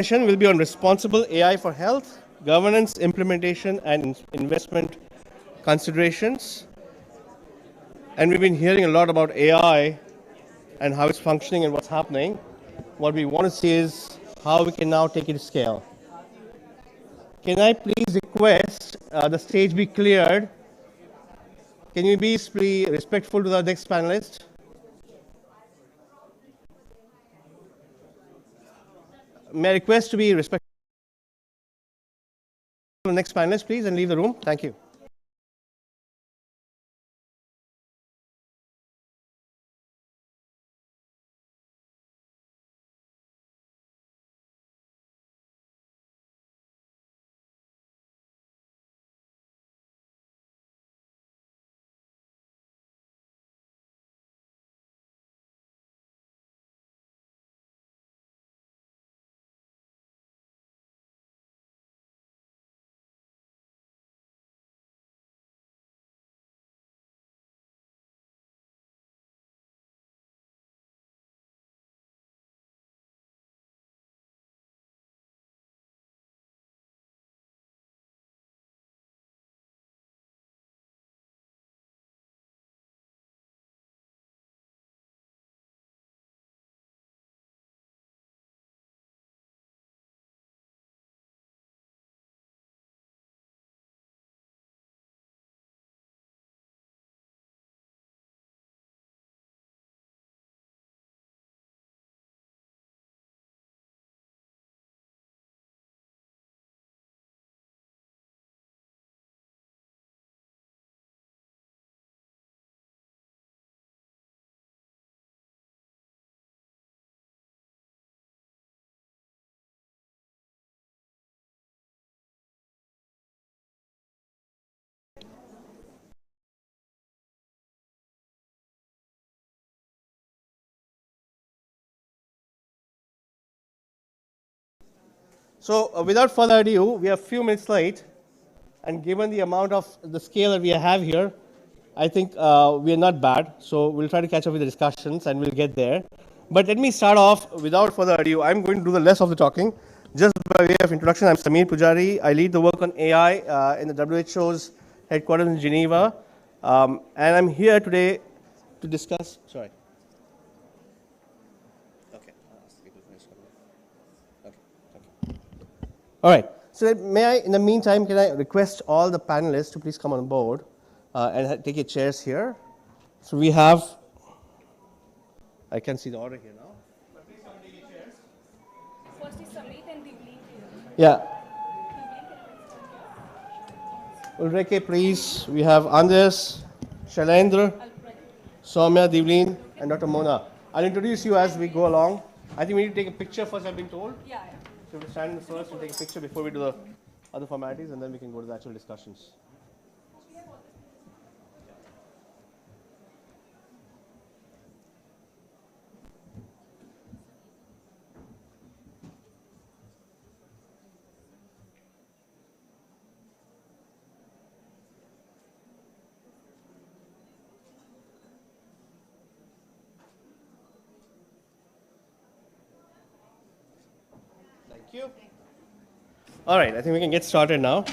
Session will be on responsible AI for health, governance, implementation, and investment considerations. And we've been hearing a lot about AI and how it's functioning and what's happening. What we want to see is how we can now take it to scale. Can I please request the stage be cleared? Can you be respectful to the next panelist? May I request to be respectful to the next panelist, please, and leave the room? Thank you. So without further ado, we are a few minutes late, and given the amount of the scale that we have here, I think we are not bad. So we'll try to catch up with the discussions, and we'll get there. But let me start off without further ado. I'm going to do the less of the talking. Just by way of introduction, I'm Samir Pujari. I lead the work on AI in the WHO's headquarters in Geneva, and I'm here today to discuss. Sorry. Okay. All right. So may I, in the meantime, can I request all the panelists to please come on board and take your chairs here? So we have, I can see the order here now. But please come and take your chairs. First is Samit and Divli. Yeah. Ulrike, please. We have Anders, Shailendra, Soumya, Divlin, and Dr. Mona. I'll introduce you as we go along. I think we need to take a picture first, I've been told. Yeah. So we'll stand first and take a picture before we do the other formalities, and then we can go to the actual discussions. Thank you. All right, I think we can get started now.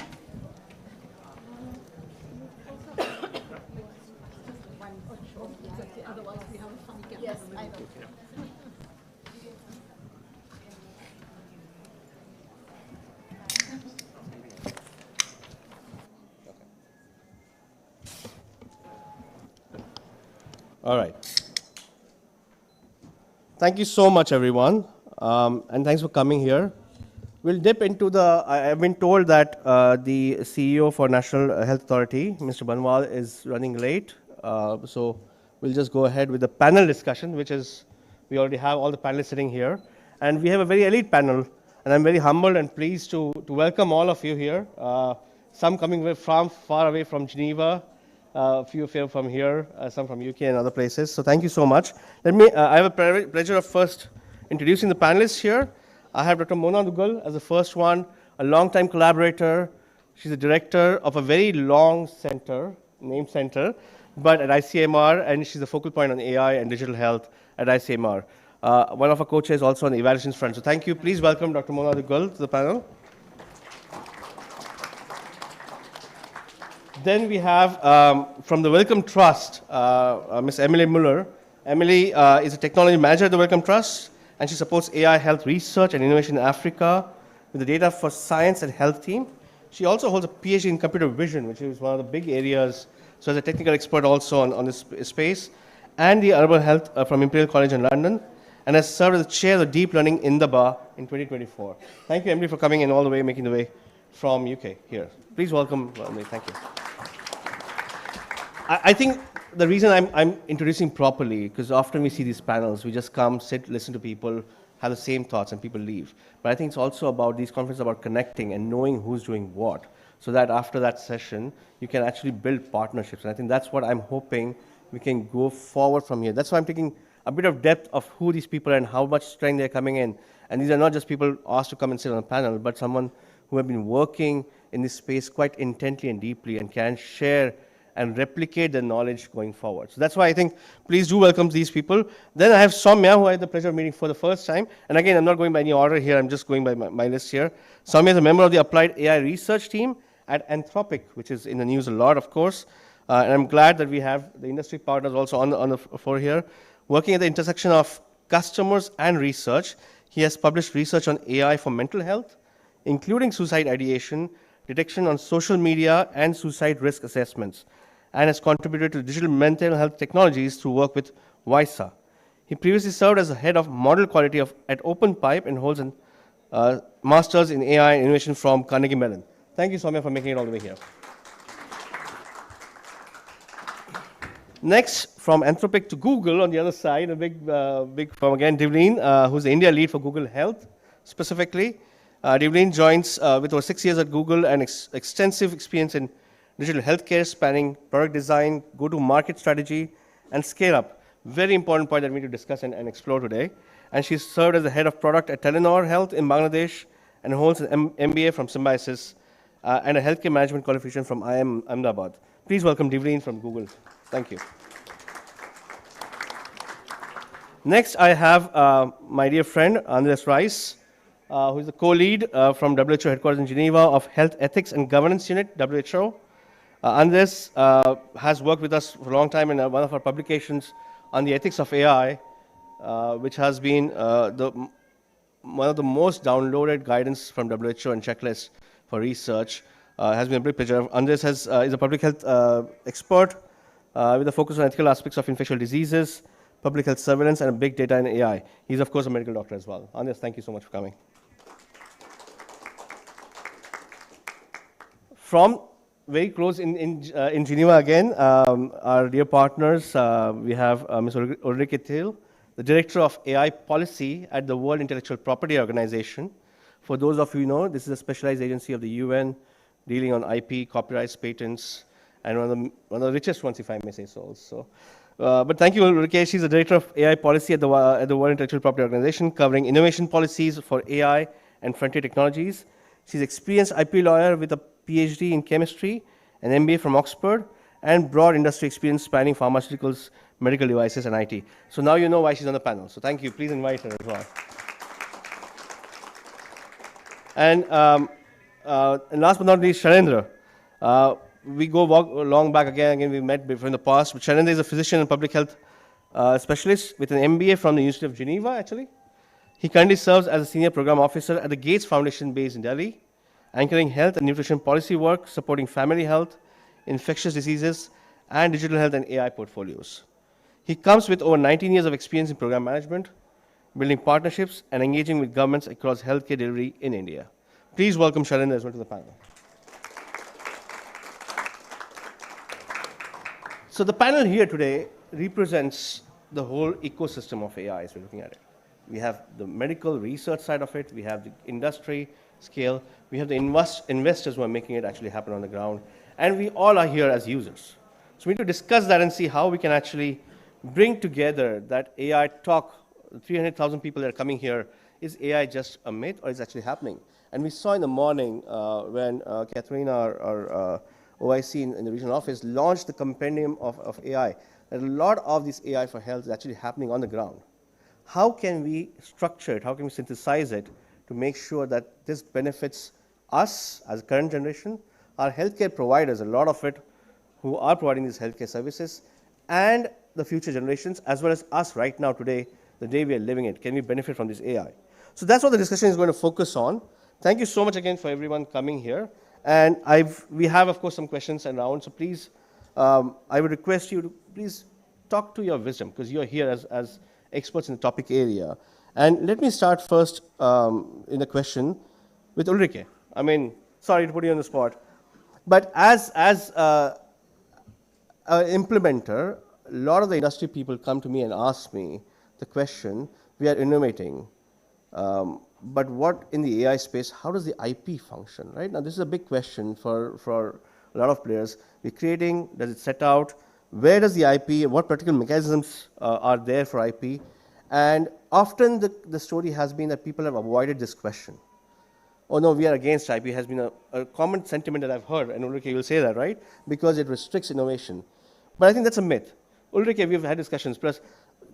All right. Thank you so much, everyone, and thanks for coming here. We'll dip into the. I've been told that the CEO for National Health Authority, Mr. Banwal, is running late, so we'll just go ahead with the panel discussion, which is we already have all the panelists sitting here, and we have a very elite panel, and I'm very humbled and pleased to welcome all of you here. Some coming from far away from Geneva, a few of you from here, some from UK and other places. So thank you so much. Let me. I have a pleasure of first introducing the panelists here. I have Dr. Mona Dugal as the first one, a long-time collaborator. She's the director of a very long center, named center, but at ICMR, and she's the focal point on AI and digital health at ICMR. One of our co-chairs also on the evaluations front. So thank you. Please welcome Dr. Mona Duggal to the panel. Then we have from the Wellcome Trust, Ms. Emily Muller. Emily is a technology manager at the Wellcome Trust, and she supports AI health research and innovation in Africa with the data for science and health team. She also holds a PhD in computer vision, which is one of the big areas. So as a technical expert also on this space, and the urban health from Imperial College in London, and has served as the chair of the deep learning in the bar in 2024. Thank you, Emily, for coming in all the way, making the way from UK here. Please welcome Emily. Thank you. I think the reason I'm introducing properly, because often we see these panels, we just come, sit, listen to people, have the same thoughts, and people leave. But I think it's also about these conferences about connecting and knowing who's doing what, so that after that session, you can actually build partnerships. And I think that's what I'm hoping we can go forward from here. That's why I'm taking a bit of depth of who these people are and how much strength they're coming in. And these are not just people asked to come and sit on a panel, but someone who have been working in this space quite intently and deeply and can share and replicate the knowledge going forward. So that's why I think please do welcome these people. Then I have Soumya, who I had the pleasure of meeting for the first time. And again, I'm not going by any order here, I'm just going by my list here. Soumya is a member of the Applied AI Research Team at Anthropic, which is in the news a lot, of course. And I'm glad that we have the industry partners also on the floor here. Working at the intersection of customers and research, he has published research on AI for mental health, including suicide ideation, detection on social media, and suicide risk assessments, and has contributed to digital mental health technologies through work with WISA. He previously served as the head of model quality at OpenPipe and holds a master's in AI and innovation from Carnegie Mellon. Thank you, Soumya, for making it all the way here. Next, from Anthropic to Google, on the other side, a big firm again, Devleen, who's the India lead for Google Health, specifically. Devleen joins with over 6 years at Google and extensive experience in digital healthcare, spanning product design, go-to-market strategy, and scale-up. Very important point that we need to discuss and explore today. And she's served as the head of product at Telenor Health in Bangladesh and holds an MBA from Symbiosis and a healthcare management qualification from IIM Ahmedabad. Please welcome Devleen from Google. Thank you. Next, I have my dear friend, Andreas Rice, who is the co-lead from WHO headquarters in Geneva of Health Ethics and Governance Unit, WHO. Andres has worked with us for a long time in one of our publications on the ethics of AI, which has been one of the most downloaded guidance from WHO and checklists for research. Has been a big pleasure. Andres is a public health expert with a focus on ethical aspects of infectious diseases, public health surveillance, and big data and AI. He's, of course, a medical doctor as well. Andres, thank you so much for coming. From very close in Geneva again, our dear partners, we have Ms. Ulrike Thiel, the Director of AI Policy at the World Intellectual Property Organization. For those of you who know, this is a specialized agency of the UN dealing on IP, copyrights, patents, and one of the richest ones, if I may say so also. But thank you, Ulrike. She's the Director of AI Policy at the World Intellectual Property Organization, covering innovation policies for AI and frontier technologies. She's an experienced IP lawyer with a PhD in chemistry, an MBA from Oxford, and broad industry experience spanning pharmaceuticals, medical devices, and IT. So now you know why she's on the panel. So thank you. Please invite her as well. And last but not least, Sharendra. We go long back again. We met before in the past. But Sharendra is a physician and public health specialist with an MBA from the University of Geneva, actually. He currently serves as a senior program officer at the Gates Foundation based in Delhi, anchoring health and nutrition policy work, supporting family health, infectious diseases, and digital health and AI portfolios. He comes with over 19 years of experience in program management, building partnerships, and engaging with governments across healthcare delivery in India. Please welcome Sharendra as well to the panel. So the panel here today represents the whole ecosystem of AI as we're looking at it. We have the medical research side of it, we have the industry scale, we have the investors who are making it actually happen on the ground, and we all are here as users. So we need to discuss that and see how we can actually bring together that AI talk. 300,000 people that are coming here, is AI just a myth or is it actually happening? And we saw in the morning when Catherine, our OIC in the regional office, launched the compendium of AI, that a lot of this AI for health is actually happening on the ground. how can we structure it? How can we synthesize it to make sure that this benefits us as a current generation, our healthcare providers, a lot of it, who are providing these healthcare services, and the future generations, as well as us right now today, the day we are living it. Can we benefit from this AI? So that's what the discussion is going to focus on. Thank you so much again for everyone coming here. And we have, of course, some questions around. So please, I would request you to please talk to your wisdom, because you're here as experts in the topic area. And let me start first in a question with Ulrike. I mean, sorry to put you on the spot, but as an implementer, a lot of the industry people come to me and ask me the question, we are innovating, but what in the AI space, how does the IP function, right? Now, this is a big question for a lot of players. We're creating, does it set out, where does the IP, what particular mechanisms are there for IP? And often the story has been that people have avoided this question. Oh no, we are against IP has been a common sentiment that I've heard, and Ulrike, you'll say that, right? Because it restricts innovation. But I think that's a myth. Ulrike, we've had discussions. Plus,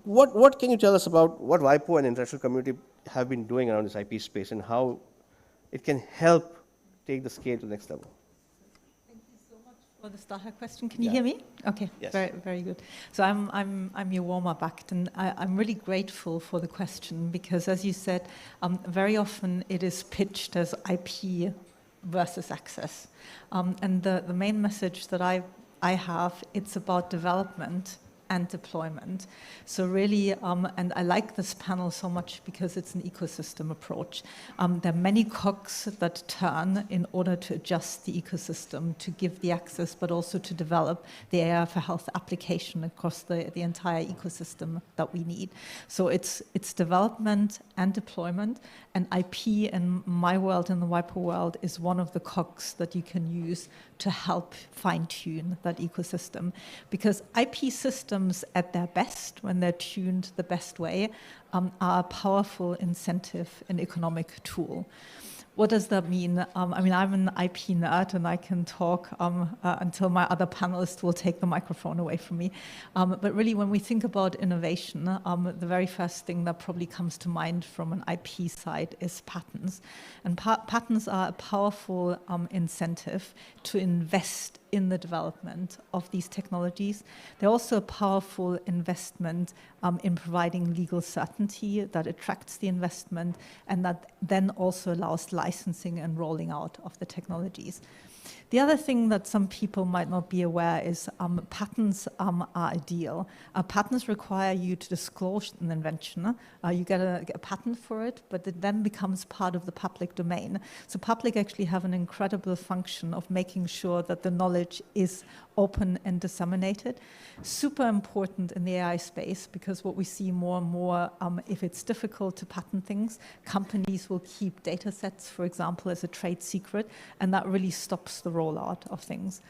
what can you tell us about what WIPO and the international community have been doing around this IP space and how it can help take the scale to the next level? Thank you so much for the starter question. Can you hear me? Okay, yes. Very, very good. So I'm your warm-up act, and I'm really grateful for the question because, as you said, very often it is pitched as IP versus access. And the main message that I have, it's about development and deployment. So really, and I like this panel so much because it's an ecosystem approach. There are many cogs that turn in order to adjust the ecosystem, to give the access, but also to develop the AI for health application across the entire ecosystem that we need. So it's development and deployment, and IP in my world, in the WIPO world, is one of the cogs that you can use to help fine-tune that ecosystem. Because IP systems at their best, when they're tuned the best way, are a powerful incentive and economic tool. What does that mean? I mean, I'm an IP nerd and I can talk until my other panelists will take the microphone away from me. But really, when we think about innovation, the very first thing that probably comes to mind from an IP side is patents. And patents are a powerful incentive to invest in the development of these technologies. They're also a powerful investment in providing legal certainty that attracts the investment and that then also allows licensing and rolling out of the technologies. The other thing that some people might not be aware is patents are a deal. Patents require you to disclose an invention. You get a patent for it, but it then becomes part of the public domain. So public actually have an incredible function of making sure that the knowledge is open and disseminated. Super important in the AI space because what we see more and more, if it's difficult to patent things, companies will keep data sets, for example, as a trade secret, and that really stops the rollout of things.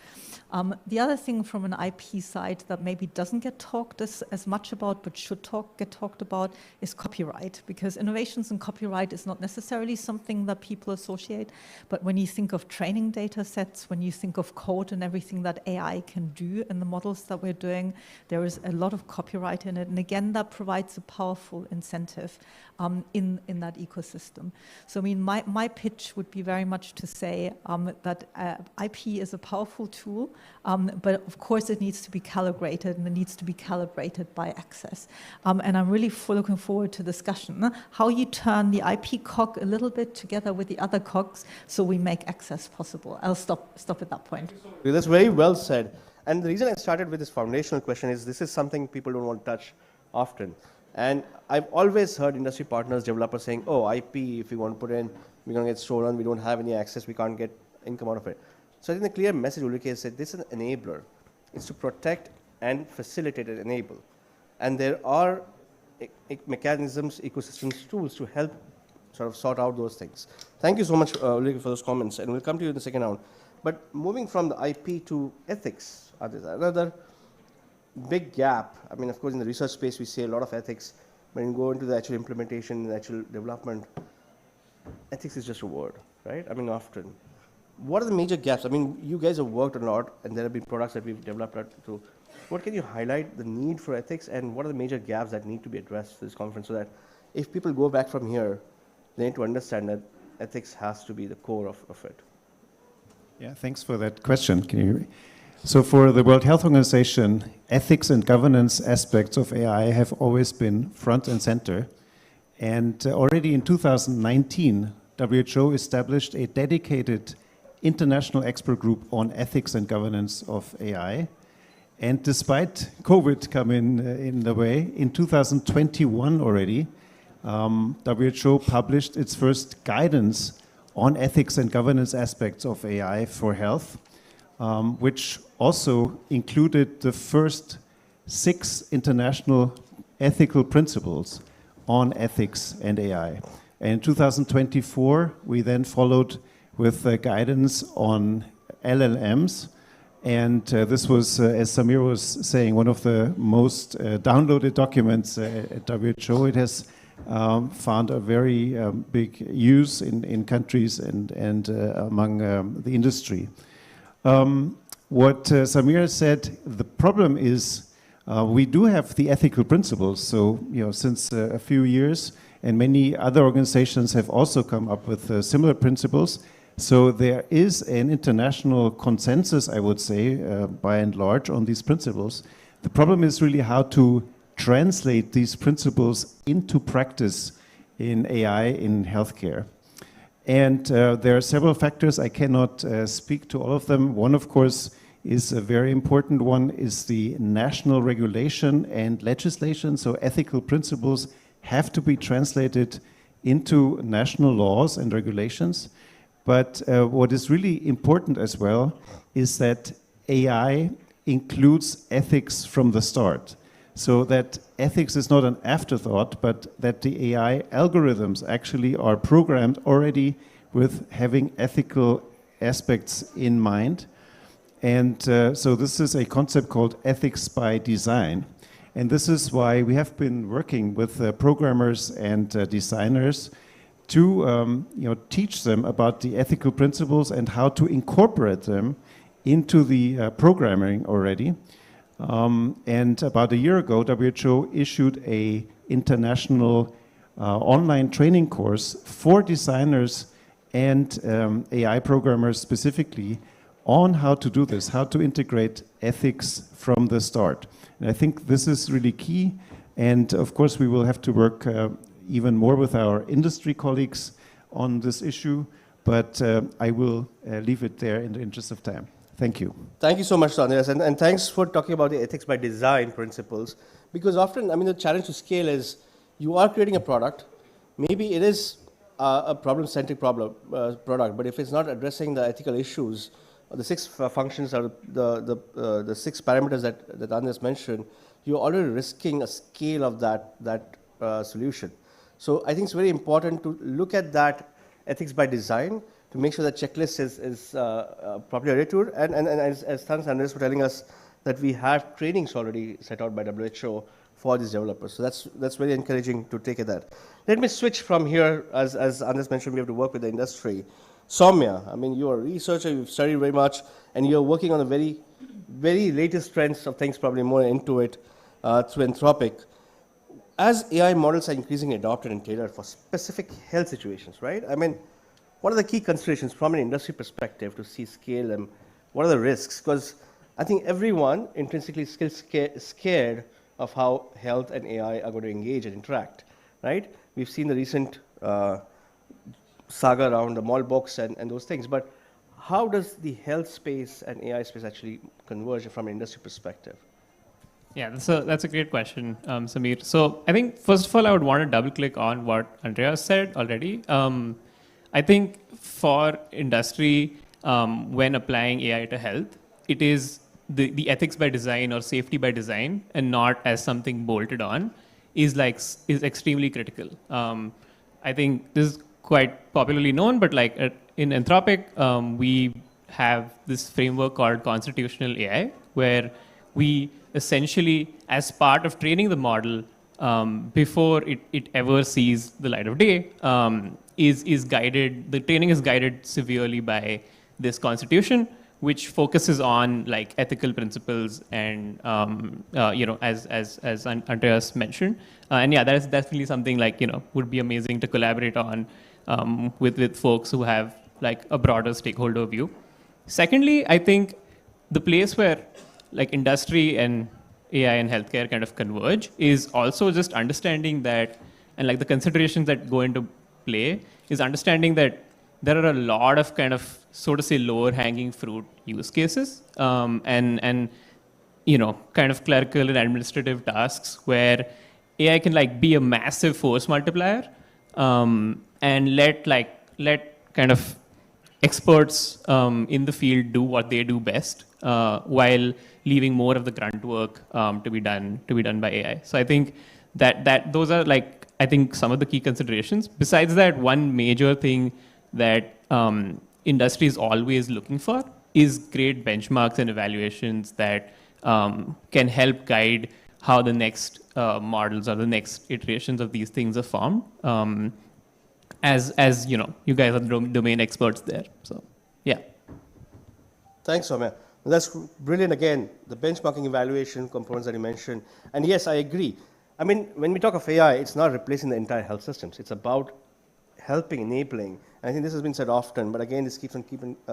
The other thing from an IP side that maybe doesn't get talked as much about, but should get talked about, is copyright, because innovations in copyright is not necessarily something that people associate, but when you think of training data sets, when you think of code and everything that AI can do in the models that we're doing, there is a lot of copyright in it, and again, that provides a powerful incentive in that ecosystem. So I mean, my pitch would be very much to say that IP is a powerful tool, but of course it needs to be calibrated, and it needs to be calibrated by access. And I'm really looking forward to discussion, how you turn the IP cog a little bit together with the other cogs so we make access possible. I'll stop at that point. That's very well said. And the reason I started with this foundational question is this is something people don't want to touch often. And I've always heard industry partners, developers saying, oh, IP, if we want to put in, we're going to get stolen, we don't have any access, we can't get income out of it. So I think the clear message Ulrike has said, this is an enabler. It's to protect and facilitate and enable. And there are mechanisms, ecosystems, tools to help sort of sort out those things. Thank you so much, Ulrike, for those comments. And we'll come to you in the second round. But moving from the IP to ethics, there's another big gap. I mean, of course, in the research space, we see a lot of ethics. When you go into the actual implementation, the actual development, ethics is just a word, right? I mean, often. What are the major gaps? I mean, you guys have worked a lot, and there have been products that we've developed to what can you highlight the need for ethics and what are the major gaps that need to be addressed for this conference so that if people go back from here, they need to understand that ethics has to be the core of it? Yeah, thanks for that question. Can you hear me? So for the World Health Organization, ethics and governance aspects of AI have always been front and center. And already in 2019, WHO established a dedicated international expert group on ethics and governance of AI. And despite COVID coming in the way, in 2021 already, WHO published its first guidance on ethics and governance aspects of AI for health, which also included the first 6 international ethical principles on ethics and AI. And in 2024, we then followed with guidance on LLMs. And this was, as Samir was saying, one of the most downloaded documents at WHO. It has found a very big use in countries and among the industry. What Samir said, the problem is we do have the ethical principles. So, since a few years, and many other organizations have also come up with similar principles. So there is an international consensus, I would say, by and large, on these principles. The problem is really how to translate these principles into practice in AI in healthcare. And there are several factors. I cannot speak to all of them. One, of course, is a very important one, is the national regulation and legislation. So ethical principles have to be translated into national laws and regulations. But what is really important as well is that AI includes ethics from the start. So that ethics is not an afterthought, but that the AI algorithms actually are programmed already with having ethical aspects in mind. And so this is a concept called ethics by design. And this is why we have been working with programmers and designers to teach them about the ethical principles and how to incorporate them into the programming already. And about a year ago, WHO issued an international online training course for designers and AI programmers specifically on how to do this, how to integrate ethics from the start. And I think this is really key. And of course, we will have to work even more with our industry colleagues on this issue. But I will leave it there in the interest of time. Thank you. Thank you so much, Andreas, and thanks for talking about the ethics by design principles. Because often, the challenge to scale is you are creating a product. Maybe it is a problem-centric product, but if it's not addressing the ethical issues, the 6 functions or the 6 parameters that Andreas mentioned, you're already risking a scale of that solution. So I think it's very important to look at that ethics by design to make sure that checklist is properly adhered to. And as Andreas was telling us, that we have trainings already set out by WHO for these developers. So that's very encouraging to take at that. Let me switch from here. As Andreas mentioned, we have to work with the industry. Soumya, you're a researcher, you've studied very much, and you're working on the very, very latest trends of things, probably more into it through Anthropic. As AI models are increasingly adopted and tailored for specific health situations, right? What are the key considerations from an industry perspective to see scale them? What are the risks? Because I think everyone intrinsically is still scared of how health and AI are going to engage and interact, right? We've seen the recent saga around the mall books and those things, but how does the health space and AI space actually converge from an industry perspective? Yeah, that's a great question, Samir. So I think, first of all, I would want to double click on what Andreas said already. I think for industry, when applying AI to health, it is the ethics by design or safety by design and not as something bolted on is extremely critical. I think this is quite popularly known, but in Anthropic, we have this framework called constitutional AI, where we essentially, as part of training the model, before it ever sees the light of day, is guided. The training is guided severely by this constitution, which focuses on like ethical principles and as Andreas mentioned, and yeah, that's definitely something like would be amazing to collaborate on with folks who have like a broader stakeholder view. Secondly, I think the place where like industry and AI and healthcare kind of converge is also just understanding that, and like the considerations that go into play is understanding that there are a lot of kind of, so to say, lower hanging fruit use cases and kind of clerical and administrative tasks where AI can like be a massive force multiplier and let kind of experts in the field do what they do best while leaving more of the grunt work to be done by AI. So I think that those are like, I think, some of the key considerations. Besides that, one major thing that industry is always looking for is great benchmarks and evaluations that can help guide how the next models or the next iterations of these things are formed. As you guys are domain experts there. So, yeah. Thanks, Soumya. That's brilliant. Again, the benchmarking evaluation components that you mentioned. And yes, I agree. I mean, when we talk of AI, it's not replacing the entire health systems. It's about helping, enabling. And I think this has been said often, but again, this keeps on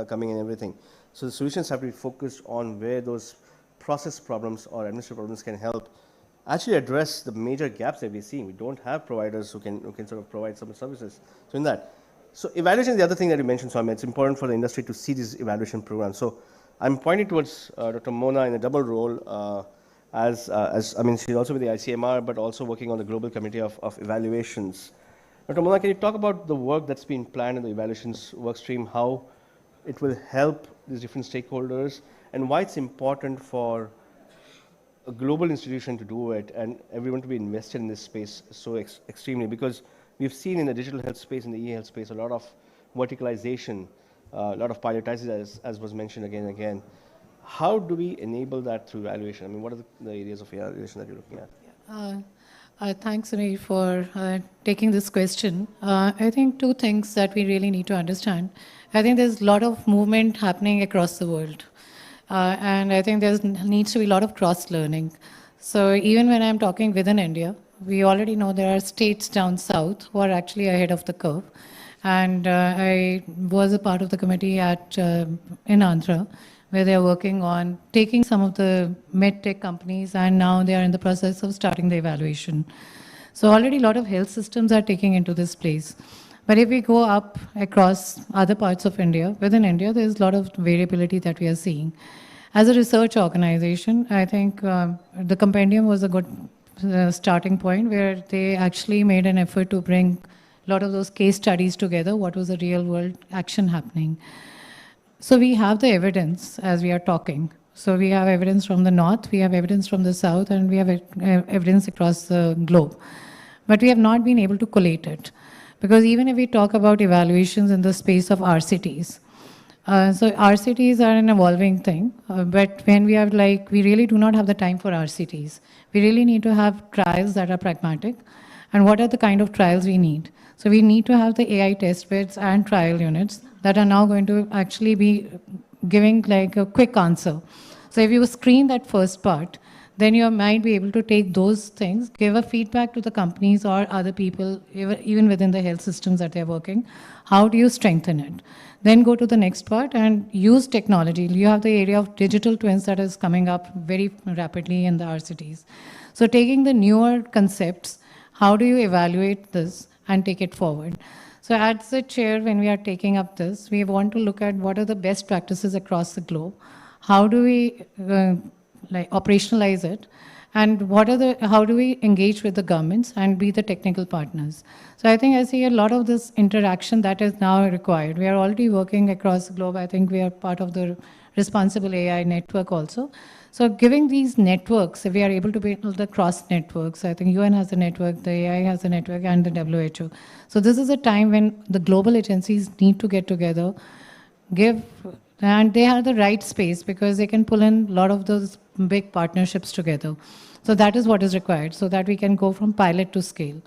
coming in everything. So the solutions have to be focused on where those process problems or administrative problems can help actually address the major gaps that we're seeing. We don't have providers who can sort of provide some services. So in that, so evaluation is the other thing that you mentioned, Swami. It's important for the industry to see these evaluation programs. So I'm pointing towards Dr. Mona in a double role as I mean, she's also with the ICMR, but also working on the global committee of evaluations. Dr. Mona, can you talk about the work that's been planned in the evaluations work stream, how it will help these different stakeholders, and why it's important for a global institution to do it and everyone to be invested in this space so extremely? Because we've seen in the digital health space, in the e-health space, a lot of verticalization, a lot of pilotization, as was mentioned again and again. How do we enable that through evaluation? I mean, what are the areas of evaluation that you're looking at? Thanks, Sunil, for taking this question. I think two things that we really need to understand. I think there's a lot of movement happening across the world. And I think there needs to be a lot of cross-learning. So even when I'm talking within India, we already know there are states down south who are actually ahead of the curve. And I was a part of the committee in Andhra, where they are working on taking some of the med tech companies, and now they are in the process of starting the evaluation. So already a lot of health systems are taking into this place. But if we go up across other parts of India, within India, there's a lot of variability that we are seeing. As a research organization, I think the compendium was a good starting point, where they actually made an effort to bring a lot of those case studies together, what was the real world action happening. So we have the evidence as we are talking. So we have evidence from the north, we have evidence from the south, and we have evidence across the globe. But we have not been able to collate it. Because even if we talk about evaluations in the space of RCTs, so RCTs are an evolving thing, but when we have we really do not have the time for RCTs. We really need to have trials that are pragmatic. And what are the kind of trials we need? So we need to have the AI test beds and trial units that are now going to actually be giving a quick answer. So if you screen that first part, then you might be able to take those things, give a feedback to the companies or other people, even within the health systems that they're working. How do you strengthen it? Then go to the next part and use technology. You have the area of digital twins that is coming up very rapidly in the RCTs. So taking the newer concepts, how do you evaluate this and take it forward? So as the chair, when we are taking up this, we want to look at what are the best practices across the globe. How do we operationalize it? And how do we engage with the governments and be the technical partners? So I think I see a lot of this interaction that is now required. We are already working across the globe. I think we are part of the Responsible AI network also. So giving these networks, if we are able to build the cross networks, I think UN has a network, the AI has a network, and the WHO. So this is a time when the global agencies need to get together, and they have the right space because they can pull in a lot of those big partnerships together. So that is what is required so that we can go from pilot to scale,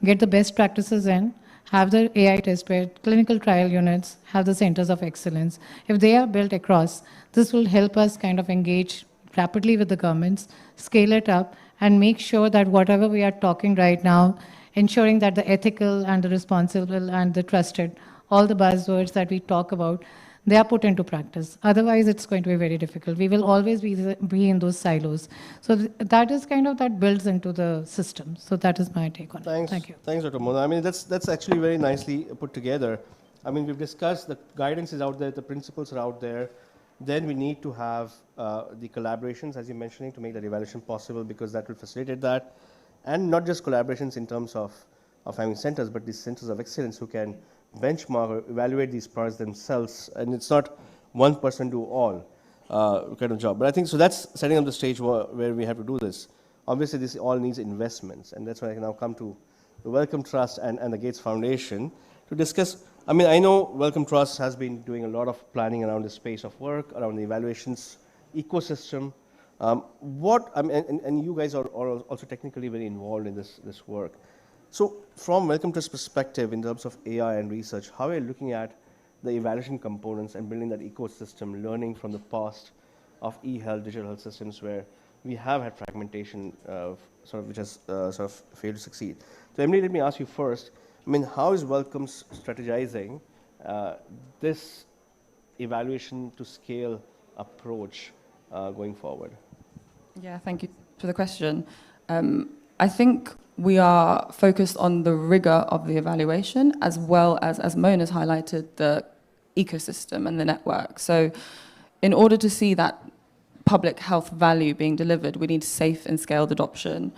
get the best practices in, have the AI testbed, clinical trial units, have the centers of excellence. If they are built across, this will help us kind of engage rapidly with the governments, scale it up, and make sure that whatever we are talking right now, ensuring that the ethical and the responsible and the trusted, all the buzzwords that we talk about, they are put into practice. Otherwise, it's going to be very difficult. We will always be in those silos. So that is kind of, that builds into the system. So that is my take on it. Thank you. Thanks, Dr. Mona. I mean, that's actually very nicely put together. I mean, we've discussed the guidance is out there, the principles are out there. Then we need to have the collaborations, as you're mentioning, to make that evaluation possible, because that will facilitate that. And not just collaborations in terms of having centers, but these centers of excellence who can benchmark or evaluate these products themselves. And it's not one person do all kind of job. But I think, so that's setting up the stage where we have to do this. Obviously, this all needs investments. And that's why I can now come to the Wellcome Trust and the Gates Foundation to discuss. I mean, I know Wellcome Trust has been doing a lot of planning around the space of work, around the evaluations ecosystem. And you guys are also technically very involved in this work. So from Wellcome Trust perspective, in terms of AI and research, how are you looking at the evaluation components and building that ecosystem, learning from the past of e-health, digital health systems where we have had fragmentation which has sort of failed to succeed? So Emily, let me ask you first. I mean, how is Wellcome strategizing this evaluation to scale approach going forward? Yeah, thank you for the question. I think we are focused on the rigor of the evaluation, as well as Mona's highlighted, the ecosystem and the network. So in order to see that public health value being delivered, we need safe and scaled adoption.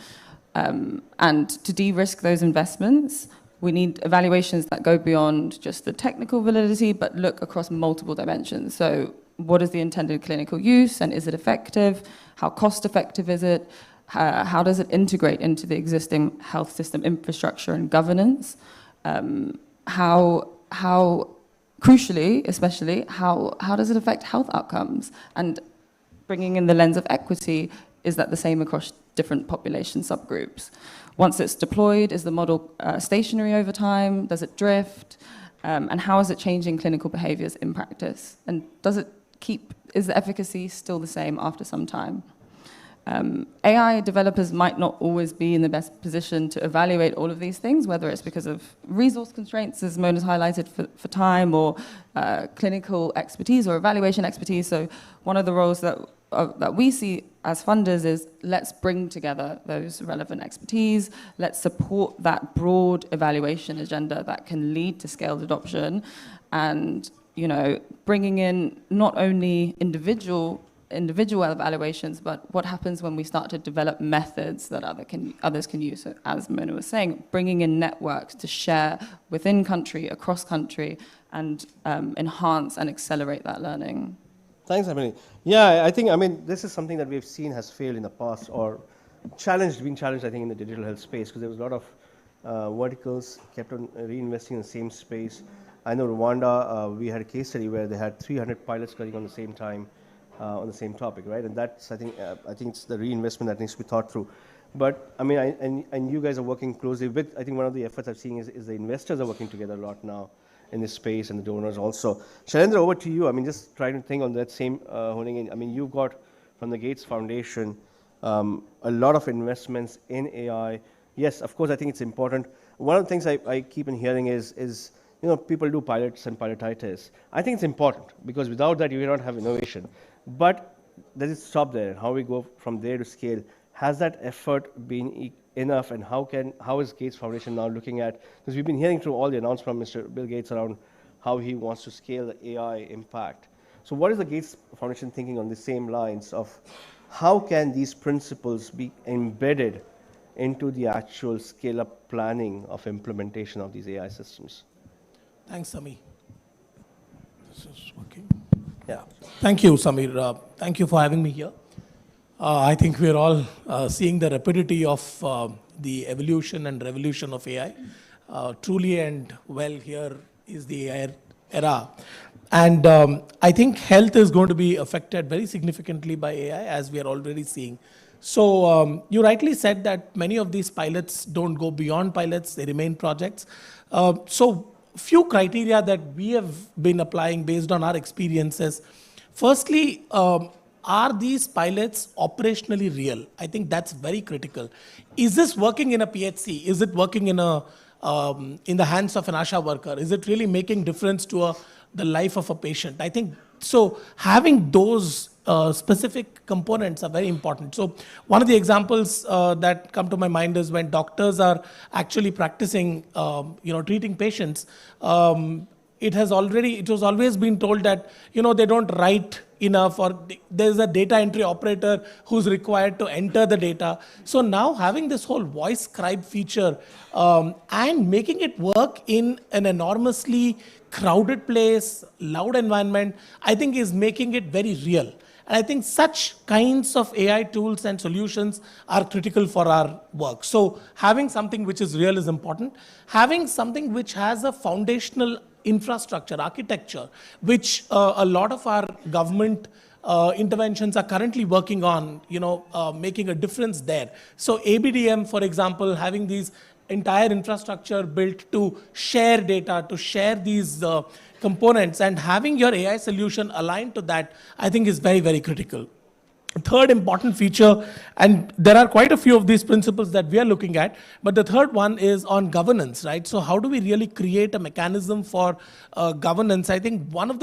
And to de-risk those investments, we need evaluations that go beyond just the technical validity, but look across multiple dimensions. So what is the intended clinical use, and is it effective? How cost effective is it? How does it integrate into the existing health system infrastructure and governance? How crucially, especially, how does it affect health outcomes? And bringing in the lens of equity, is that the same across different population subgroups? Once it's deployed, is the model stationary over time? Does it drift? And how is it changing clinical behaviors in practice? And is the efficacy still the same after some time? AI developers might not always be in the best position to evaluate all of these things, whether it's because of resource constraints, as Mona's highlighted, for time, or clinical expertise or evaluation expertise. So one of the roles that we see as funders is, let's bring together those relevant expertise, let's support that broad evaluation agenda that can lead to scaled adoption, and bringing in not only individual evaluations, but what happens when we start to develop methods that others can use. So as Mona was saying, bringing in networks to share within country, across country, and enhance and accelerate that learning. Thanks, Emily. Yeah, I think, this is something that we've seen has failed in the past, or being challenged, I think, in the digital health space, because there was a lot of verticals kept on reinvesting in the same space. I know Rwanda, we had a case study where they had 300 pilots running on the same time, on the same topic, right? And that's, I think it's the reinvestment that needs to be thought through. But and you guys are working closely with, I think one of the efforts I've seen is the investors are working together a lot now in this space, and the donors also. Shailendra, over to you. Just trying to think on that same honing in. You've got from the Gates Foundation a lot of investments in AI. Yes, of course, I think it's important. One of the things I keep on hearing is people do pilots and pilotitis. I think it's important, because without that, you cannot have innovation. But does it stop there? How we go from there to scale? Has that effort been enough, and how is Gates Foundation now looking at, because we've been hearing through all the announcements from Mr. Bill Gates around how he wants to scale the AI impact. So what is the Gates Foundation thinking on the same lines of how can these principles be embedded into the actual scale-up planning of implementation of these AI systems? Thanks, Samir. This is working. Yeah. Thank you, Samir. Thank you for having me here. I think we're all seeing the rapidity of the evolution and revolution of AI. Truly and well, here is the AI era. And I think health is going to be affected very significantly by AI, as we are already seeing. So you rightly said that many of these pilots don't go beyond pilots, they remain projects. So few criteria that we have been applying based on our experiences. Firstly, are these pilots operationally real? I think that's very critical. Is this working in a PHC? Is it working in the hands of an ASHA worker? Is it really making difference to the life of a patient? I think so. Having those specific components are very important. So one of the examples that come to my mind is when doctors are actually practicing, treating patients. It was always been told that, they don't write enough, or there's a data entry operator who's required to enter the data. So now having this whole voice scribe feature and making it work in an enormously crowded place, loud environment, I think is making it very real. And I think such kinds of AI tools and solutions are critical for our work. So having something which is real is important. Having something which has a foundational infrastructure, architecture, which a lot of our government interventions are currently working on, making a difference there. So ABDM, for example, having these entire infrastructure built to share data, to share these components, and having your AI solution aligned to that, I think is very, very critical. Third important feature, and there are quite a few of these principles that we are looking at, but the third one is on governance, right? So how do we really create a mechanism for governance? I think one of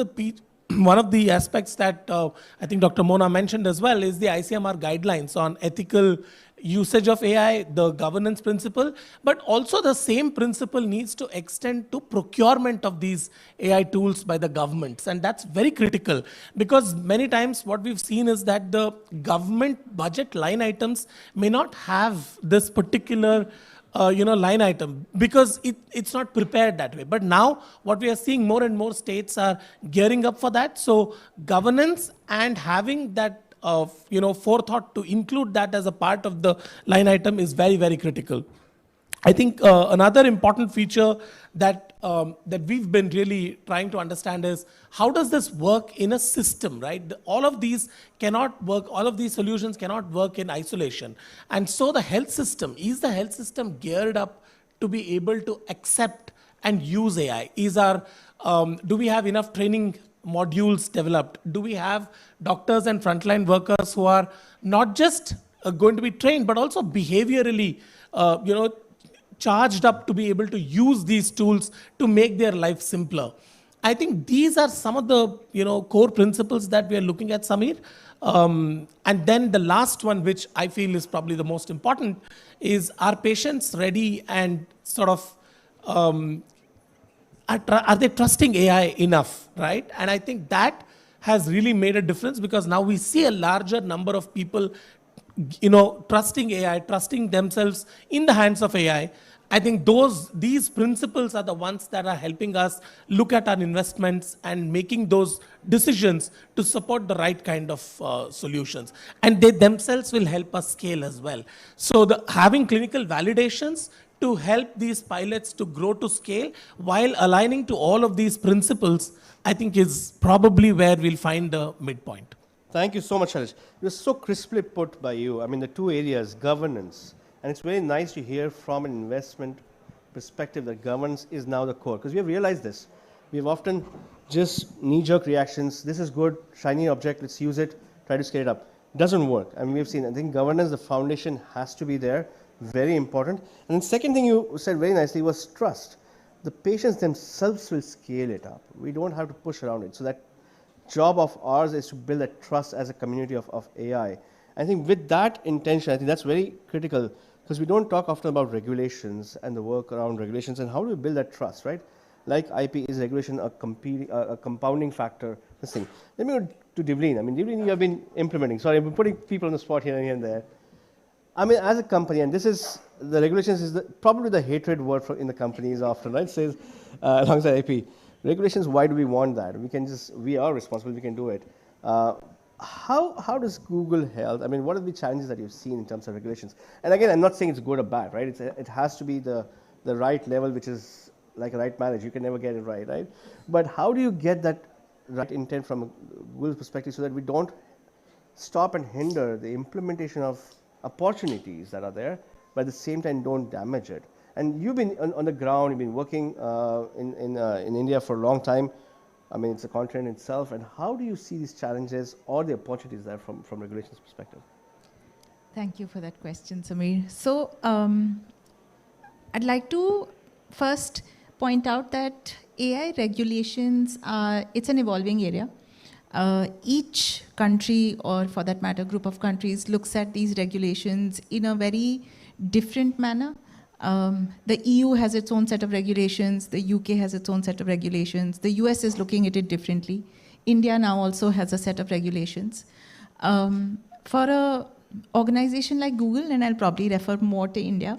the aspects that I think Dr. Mona mentioned as well is the ICMR guidelines on ethical usage of AI, the governance principle, but also the same principle needs to extend to procurement of these AI tools by the governments. And that's very critical, because many times what we've seen is that the government budget line items may not have this particular line item because it's not prepared that way. But now what we are seeing, more and more states are gearing up for that. So governance and having that forethought to include that as a part of the line item is very, very critical. I think another important feature that we've been really trying to understand is how does this work in a system, right? All of these cannot work, all of these solutions cannot work in isolation. And so the health system, is the health system geared up to be able to accept and use AI? Do we have enough training modules developed? Do we have doctors and frontline workers who are not just going to be trained, but also behaviorally, charged up to be able to use these tools to make their life simpler? I think these are some of the core principles that we are looking at, Samir. And then the last one, which I feel is probably the most important, is are patients ready and sort of are they trusting AI enough, right? And I think that has really made a difference, because now we see a larger number of people, trusting AI, trusting themselves in the hands of AI. I think these principles are the ones that are helping us look at our investments and making those decisions to support the right kind of solutions. And they themselves will help us scale as well. So having clinical validations to help these pilots to grow to scale while aligning to all of these principles, I think is probably where we'll find the midpoint. Thank you so much, Shailesh. It was so crisply put by you. I mean, the two areas, governance, and it's very nice to hear from an investment perspective that governance is now the core, because we have realized this. We've often just knee-jerk reactions. This is good, shiny object, let's use it, try to scale it up. Doesn't work. I mean, we've seen, I think governance, the foundation has to be there, very important. And the second thing you said very nicely was trust. The patients themselves will scale it up. We don't have to push around it. So that job of ours is to build that trust as a community of AI. I think with that intention, I think that's very critical, because we don't talk often about regulations and the work around regulations and how do we build that trust, right? Like IP, is regulation a compounding factor? This thing. Let me go to Devleen. I mean, Devleen, you have been implementing. Sorry, I've been putting people on the spot here and there. I mean, as a company, and this is, the regulations is probably the hatred word in the companies often, right? It says, alongside IP. Regulations, why do we want that? We are responsible, we can do it. How does Google help? I mean, what are the challenges that you've seen in terms of regulations? And again, I'm not saying it's good or bad, right? It has to be the right level, which is like a right marriage. You can never get it right? But how do you get that right intent from a Google's perspective so that we don't stop and hinder the implementation of opportunities that are there, but at the same time don't damage it. And you've been on the ground, you've been working in India for a long time. I mean, it's a continent itself. And how do you see these challenges or the opportunities there from regulations perspective? Thank you for that question, Samir. So I'd like to first point out that AI regulations it's an evolving area. Each country, or for that matter, group of countries, looks at these regulations in a very different manner. The EU has its own set of regulations. The UK has its own set of regulations. The US is looking at it differently. India now also has a set of regulations. For an organization like Google, and I'll probably refer more to India,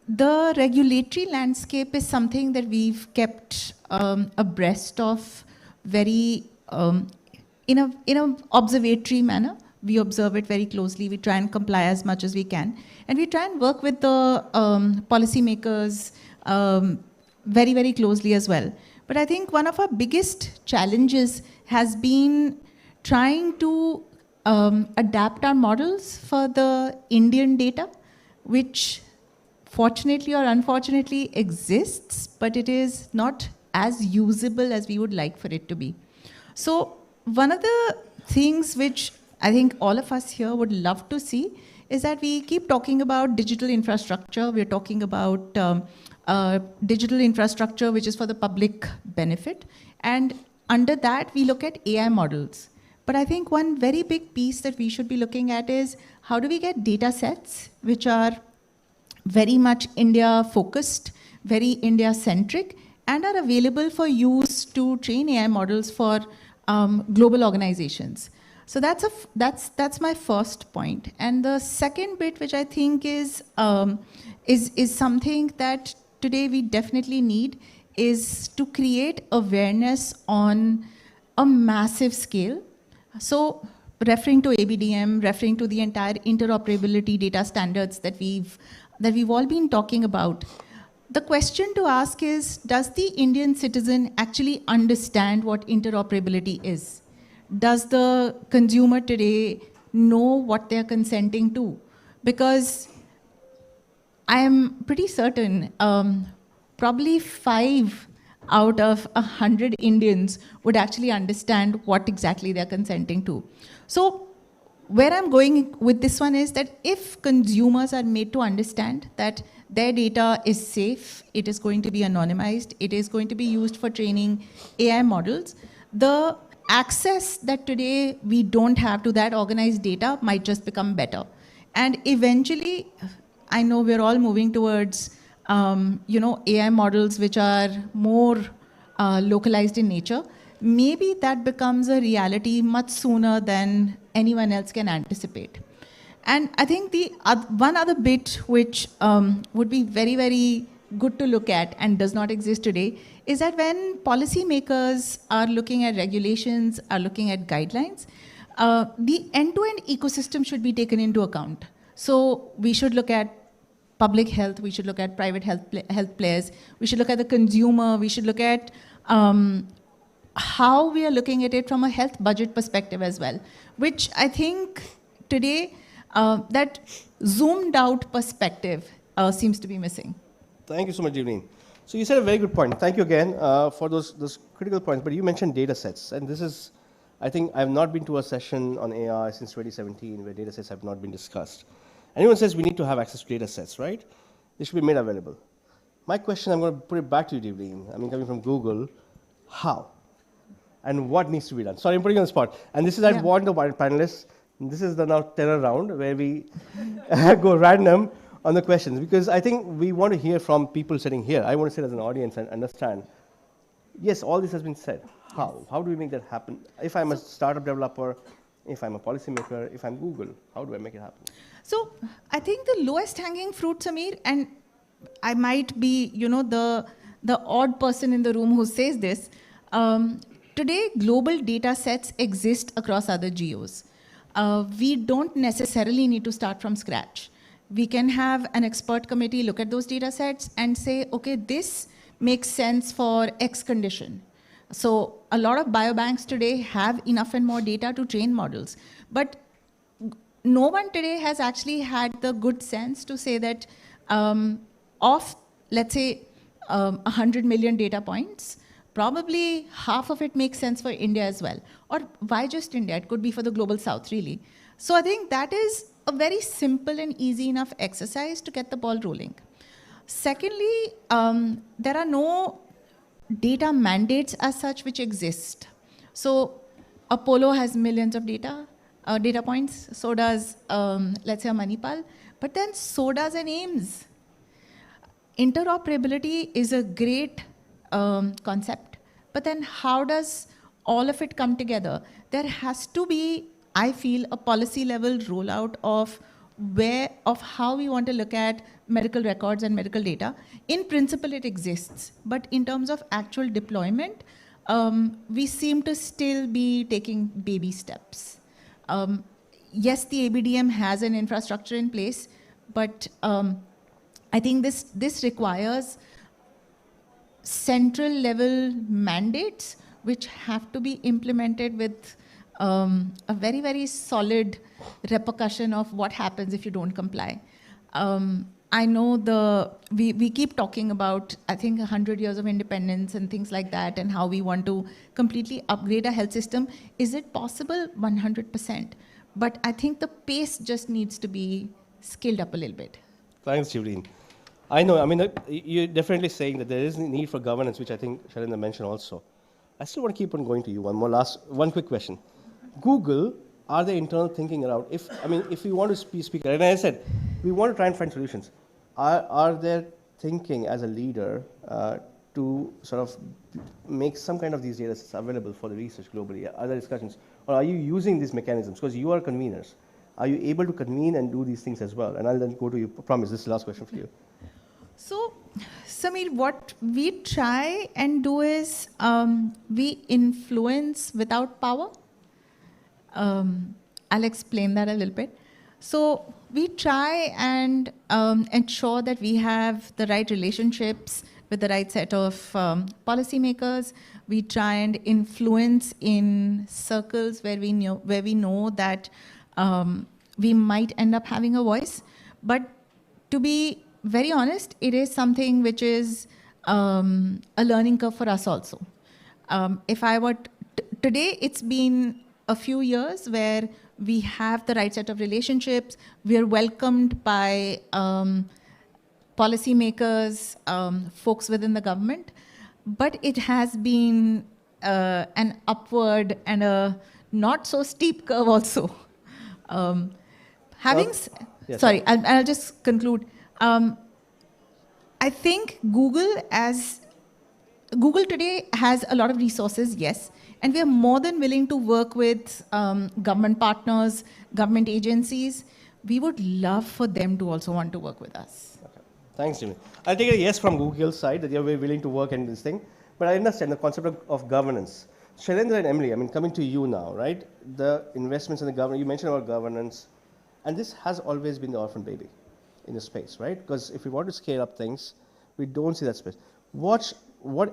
the regulatory landscape is something that we've kept abreast of very in an observatory manner. We observe it very closely. We try and comply as much as we can. And we try and work with the policymakers very, very closely as well. But I think one of our biggest challenges has been trying to adapt our models for the Indian data, which fortunately or unfortunately exists, but it is not as usable as we would like for it to be. So one of the things which I think all of us here would love to see is that we keep talking about digital infrastructure. We're talking about digital infrastructure which is for the public benefit. And under that, we look at AI models. But I think one very big piece that we should be looking at is how do we get data sets which are very much India-focused, very India-centric, and are available for use to train AI models for global organizations. So that's my first point. And the second bit, which I think is something that today we definitely need, is to create awareness on a massive scale. So referring to ABDM, referring to the entire interoperability data standards that we've all been talking about, the question to ask is, does the Indian citizen actually understand what interoperability is? Does the consumer today know what they're consenting to? Because I am pretty certain probably 5 out of 100 Indians would actually understand what exactly they're consenting to. So where I'm going with this one is that if consumers are made to understand that their data is safe, it is going to be anonymized, it is going to be used for training AI models, the access that today we don't have to that organized data might just become better. And eventually, I know we're all moving towards AI models which are more localized in nature. Maybe that becomes a reality much sooner than anyone else can anticipate. And I think the one other bit which would be very, very good to look at and does not exist today is that when policymakers are looking at regulations, are looking at guidelines, the end-to-end ecosystem should be taken into account. So we should look at public health, we should look at private health players, we should look at the consumer, we should look at how we are looking at it from a health budget perspective as well, which I think today that zoomed out perspective seems to be missing. Thank you so much, Evelyn. So you said a very good point. Thank you again for those critical points. But you mentioned data sets. And this is, I think, I have not been to a session on AI since 2017 where data sets have not been discussed. Anyone says we need to have access to data sets, right? They should be made available. My question, I'm going to put it back to you, Evelyn. I mean, coming from Google, how? And what needs to be done? Sorry, I'm putting you on the spot. And this is, I want the panelists. This is the now terror round where we go random on the questions, because I think we want to hear from people sitting here. I want to sit as an audience and understand, yes, all this has been said. How? How do we make that happen? If I'm a startup developer, if I'm a policymaker, if I'm Google, how do I make it happen? So I think the lowest hanging fruit, Samir, and I might be, the odd person in the room who says this, today global data sets exist across other geos. We don't necessarily need to start from scratch. We can have an expert committee look at those data sets and say, okay, this makes sense for X condition. So a lot of biobanks today have enough and more data to train models. But no one today has actually had the good sense to say that of, let's say, 100 million data points, probably half of it makes sense for India as well. Or why just India? It could be for the global south, really. So I think that is a very simple and easy enough exercise to get the ball rolling. Secondly, there are no data mandates as such which exist. So Apollo has millions of data points, so does, let's say, Manipal, but then so does an AIMS. Interoperability is a great concept, but then how does all of it come together? There has to be, I feel, a policy level rollout of how we want to look at medical records and medical data. In principle, it exists, but in terms of actual deployment, we seem to still be taking baby steps. Yes, the ABDM has an infrastructure in place, but I think this requires central level mandates which have to be implemented with a very, very solid repercussion of what happens if you don't comply. I know we keep talking about, I think, 100 years of independence and things like that, and how we want to completely upgrade our health system. Is it possible? 100%. But I think the pace just needs to be scaled up a little bit. Thanks, Julian. I know, I mean, you're definitely saying that there is a need for governance, which I think Shailendra mentioned also. I still want to keep on going to you. One quick question. Google, are there internal thinking around, if we want to speak, and as I said, we want to try and find solutions. Are there thinking as a leader to sort of make some kind of these data sets available for the research globally? Are there discussions? Or are you using these mechanisms? Because you are conveners. Are you able to convene and do these things as well? And I'll then go to you. Promise, this is the last question for you. So, Samir, what we try and do is we influence without power. I'll explain that a little bit. So we try and ensure that we have the right relationships with the right set of policymakers. We try and influence in circles where we know that we might end up having a voice. But to be very honest, it is something which is a learning curve for us also. If I were today, it's been a few years where we have the right set of relationships. We are welcomed by policymakers, folks within the government. But it has been an upward and a not so steep curve also. Sorry, I'll just conclude. I think Google today has a lot of resources, yes, and we are more than willing to work with government partners, government agencies. We would love for them to also want to work with us. Okay. Thanks, Jimmy. I'll take a yes from Google's side that you're very willing to work in this thing, but I understand the concept of governance. Shailendra and Emily, I mean, coming to you now, right? The investments in the government, you mentioned about governance, and this has always been the orphan baby in the space, right? Because if we want to scale up things, we don't see that space. What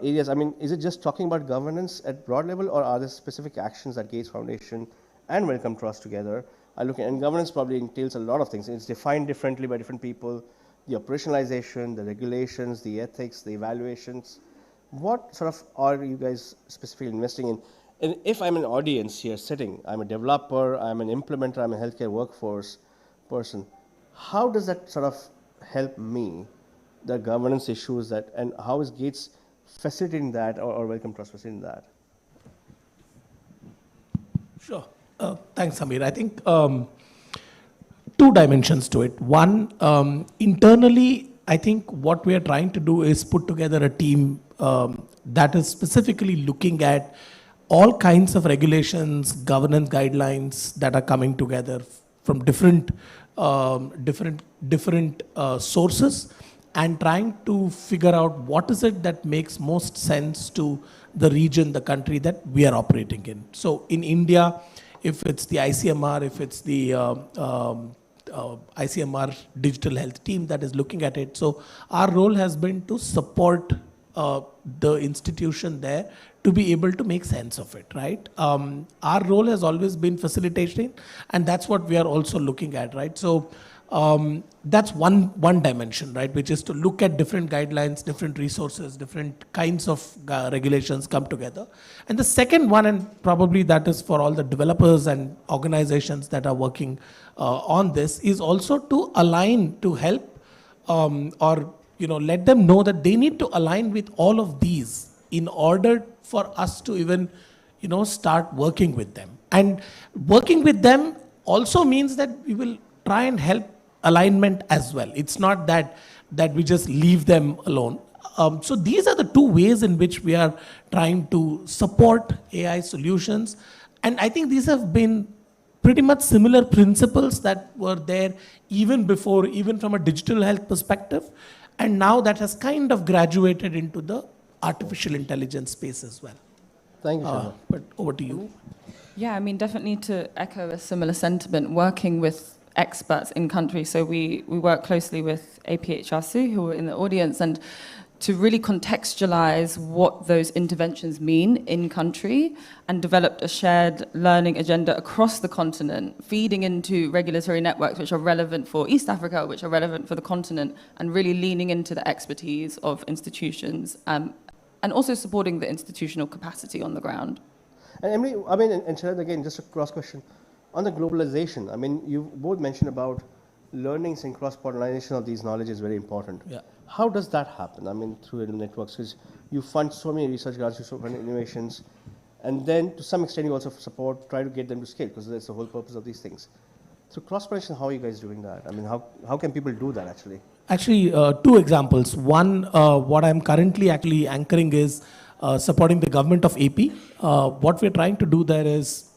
areas, I mean, is it just talking about governance at broad level, or are there specific actions that Gates Foundation and Wellcome Trust together are looking at? And governance probably entails a lot of things. It's defined differently by different people, the operationalization, the regulations, the ethics, the evaluations. What sort of are you guys specifically investing in? And if I'm an audience here sitting, I'm a developer, I'm an implementer, I'm a healthcare workforce person, how does that sort of help me, the governance issues that, and how is Gates facilitating that, or Wellcome Trust facilitating that? Sure. Thanks, Samir. I think two dimensions to it. One, internally, I think what we are trying to do is put together a team that is specifically looking at all kinds of regulations, governance guidelines that are coming together from different sources, and trying to figure out what is it that makes most sense to the region, the country that we are operating in. So in India, if it's the ICMR, if it's the ICMR digital health team that is looking at it. So our role has been to support the institution there to be able to make sense of it, right? Our role has always been facilitation, and that's what we are also looking at, right? So that's one dimension, right? Which is to look at different guidelines, different resources, different kinds of regulations come together. And the second one, and probably that is for all the developers and organizations that are working on this, is also to align, to help or let them know that they need to align with all of these in order for us to even start working with them. And working with them also means that we will try and help alignment as well. It's not that we just leave them alone. So these are the two ways in which we are trying to support AI solutions. And I think these have been pretty much similar principles that were there even before, even from a digital health perspective. And now that has kind of graduated into the artificial intelligence space as well. Thank you, Sharma. But over to you. Yeah, I mean, definitely to echo a similar sentiment, working with experts in country. So we work closely with APHRC, who are in the audience, and to really contextualize what those interventions mean in country, and developed a shared learning agenda across the continent, feeding into regulatory networks which are relevant for East Africa, which are relevant for the continent, and really leaning into the expertise of institutions, and also supporting the institutional capacity on the ground. And Emily, and Sharon, again, just a cross question. On the globalization, you both mentioned about learnings and cross-pollination of these knowledge is very important. Yeah. How does that happen? Through the networks, because you fund so many research grants, you fund innovations, and then to some extent you also try to get them to scale, because that's the whole purpose of these things. So cross-pollination, how are you guys doing that? How can people do that actually? Actually, two examples. One, what I'm currently actually anchoring is supporting the government of AP. What we're trying to do there is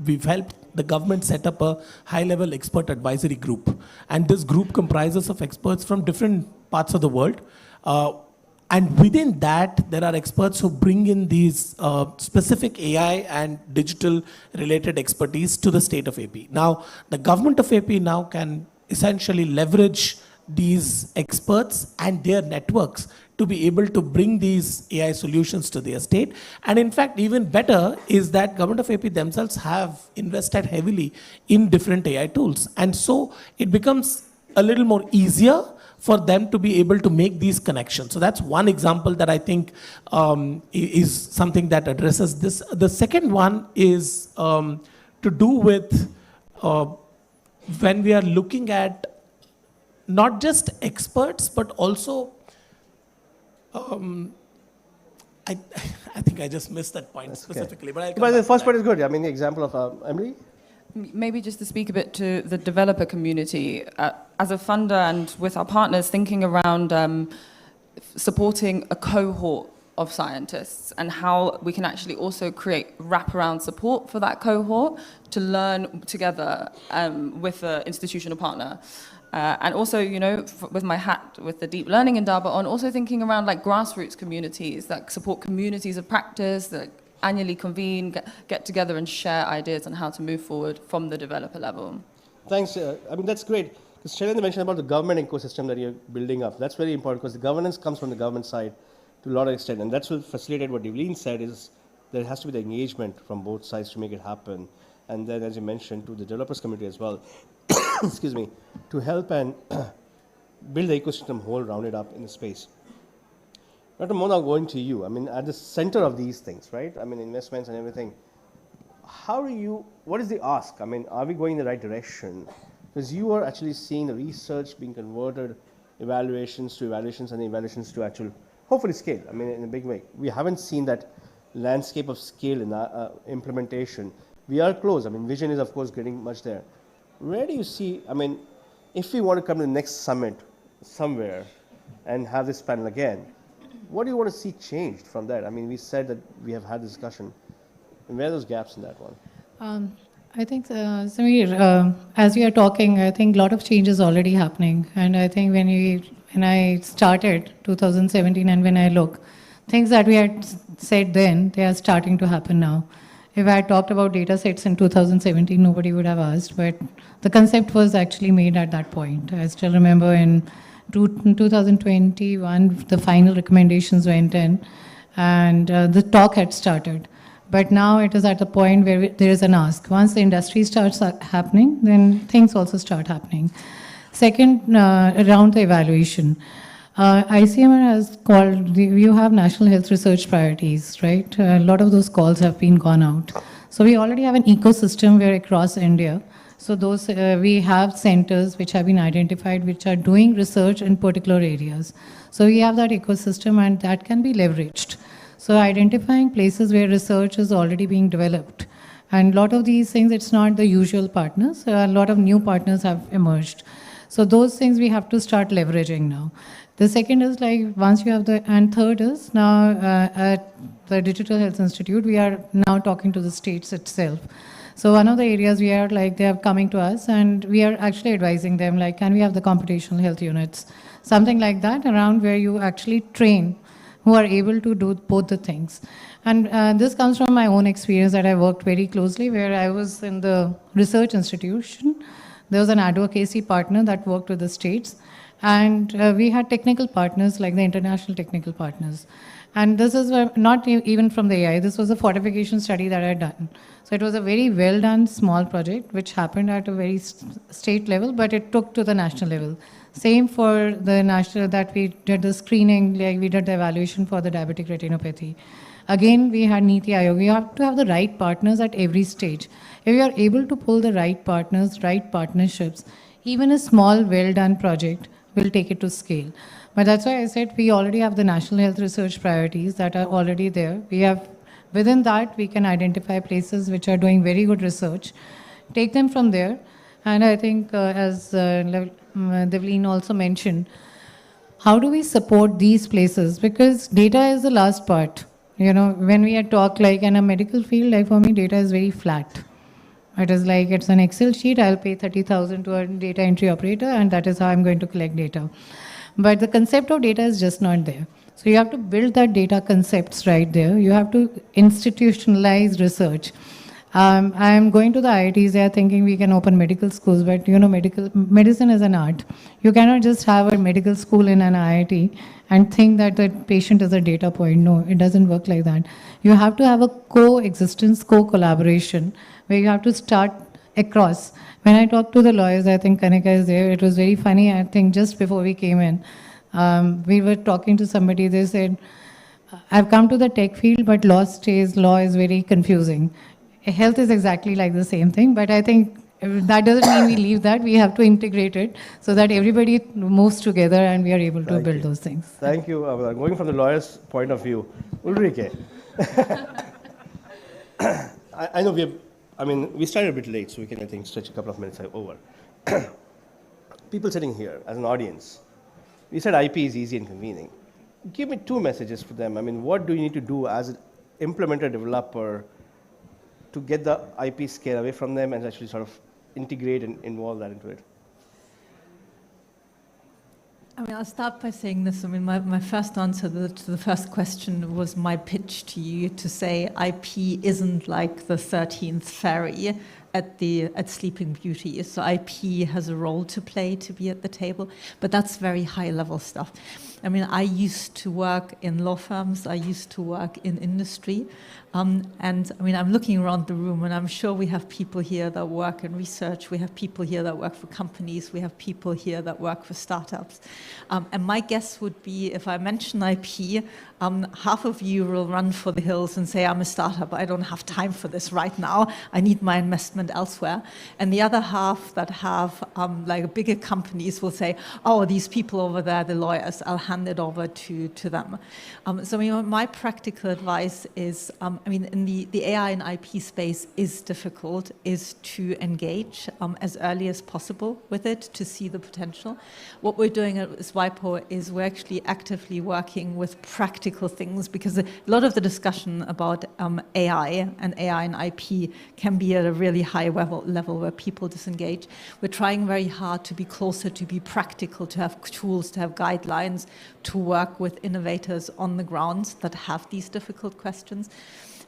we've helped the government set up a high-level expert advisory group. And this group comprises of experts from different parts of the world. And within that, there are experts who bring in these specific AI and digital-related expertise to the state of AP. Now, the government of AP now can essentially leverage these experts and their networks to be able to bring these AI solutions to their state. And in fact, even better is that government of AP themselves have invested heavily in different AI tools. And so it becomes a little more easier for them to be able to make these connections. So that's one example that I think is something that addresses this. The second one is to do with when we are looking at not just experts, but also I think I just missed that point specifically. Okay. But the first part is good. The example of Emily? Maybe just to speak a bit to the developer community, as a funder and with our partners, thinking around supporting a cohort of scientists and how we can actually also create wraparound support for that cohort to learn together with an institutional partner. And also, with my hat with the deep learning endowment on, also thinking around like grassroots communities that support communities of practice that annually convene, get together and share ideas on how to move forward from the developer level. Thanks. That's great. Because Sharon mentioned about the government ecosystem that you're building up. That's very important because the governance comes from the government side to a lot of extent. And that's what facilitated what Devleen said is there has to be the engagement from both sides to make it happen. And then, as you mentioned, to the developers community as well, excuse me, to help and build the ecosystem whole rounded up in the space. Dr. Mona, going to you. At the center of these things, right? Investments and everything. What is the ask? Are we going in the right direction? Because you are actually seeing the research being converted, evaluations to evaluations and evaluations to actual, hopefully scale, in a big way. We haven't seen that landscape of scale in implementation. We are close. Vision is, of course, getting much there. Where do you see, if we want to come to the next summit somewhere and have this panel again, what do you want to see changed from that? We said that we have had this discussion. And where are those gaps in that one? I think, Samir, as we are talking, I think a lot of change is already happening. And I think when I started 2017 and when I look, things that we had said then, they are starting to happen now. If I had talked about data sets in 2017, nobody would have asked, but the concept was actually made at that point. I still remember in 2021, the final recommendations went in, And the talk had started. But now it is at the point where there is an ask. Once the industry starts happening, then things also start happening. Second, around the evaluation. ICMR has called, you have national health research priorities, right? A lot of those calls have been gone out. So we already have an ecosystem where across India, so those we have centers which have been identified which are doing research in particular areas. So we have that ecosystem and that can be leveraged. So identifying places where research is already being developed. And a lot of these things, it's not the usual partners. A lot of new partners have emerged. So those things we have to start leveraging now. The second is like once you have the, and third is now at the Digital Health Institute, we are now talking to the states itself. So one of the areas we are like, they are coming to us and we are actually advising them like, can we have the computational health units? Something like that around where you actually train who are able to do both the things. And this comes from my own experience that I worked very closely where I was in the research institution. There was an advocacy partner that worked with the states. And we had technical partners like the international technical partners. And this is not even from the AI, this was a fortification study that I had done. So it was a very well done small project which happened at a very state level, but it took to the national level. Same for the national, that we did the screening, like we did the evaluation for the diabetic retinopathy. Again, we had Niti Aayog. We have to have the right partners at every stage. If we are able to pull the right partners, right partnerships, even a small, well-done project will take it to scale. But that's why I said we already have the national health research priorities that are already there. We have, within that, we can identify places which are doing very good research, take them from there. And I think, as Devleen also mentioned, how do we support these places? Because data is the last part. You know, when we talk like in a medical field, like for me, data is very flat. It is like, it's an Excel sheet, I'll pay 30,000 to a data entry operator, and that is how I'm going to collect data. But the concept of data is just not there. So you have to build that data concepts right there. You have to institutionalize research. I'm going to the IITs, they are thinking we can open medical schools, but you know, medicine is an art. You cannot just have a medical school in an IIT and think that the patient is a data point. No, it doesn't work like that. You have to have a coexistence, co-collaboration, where you have to start across. When I talk to the lawyers, I think Kanika is there, it was very funny, I think just before we came in, we were talking to somebody, they said, I've come to the tech field, but law is very confusing. Health is exactly like the same thing, but I think that doesn't mean we leave that. We have to integrate it so that everybody moves together and we are able to build those things. Thank you. Going from the lawyer's point of view, Ulrike. I know we started a bit late, so we can, I think, stretch a couple of minutes over. People sitting here as an audience, we said IP is easy and convenient. Give me two messages for them. I mean, what do you need to do as an implementer developer to get the IP scale away from them and actually sort of integrate and involve that into it? I mean, I'll start by saying this. I mean, my first answer to the first question was my pitch to you to say IP isn't like the 13th fairy at Sleeping Beauty. So IP has a role to play to be at the table, but that's very high level stuff. I mean, I used to work in law firms, I used to work in industry, and I mean, I'm looking around the room and I'm sure we have people here that work in research, we have people here that work for companies, we have people here that work for startups. And my guess would be if I mention IP, half of you will run for the hills and say, I'm a startup, I don't have time for this right now, I need my investment elsewhere. And the other half that have like bigger companies will say, oh, these people over there, the lawyers, I'll hand it over to them. So you know, my practical advice is, I mean, in the AI and IP space is difficult, is to engage as early as possible with it to see the potential. What we're doing at SWIPO is we're actually actively working with practical things because a lot of the discussion about AI and IP can be at a really high level where people disengage. We're trying very hard to be closer, to be practical, to have tools, to have guidelines, to work with innovators on the ground that have these difficult questions.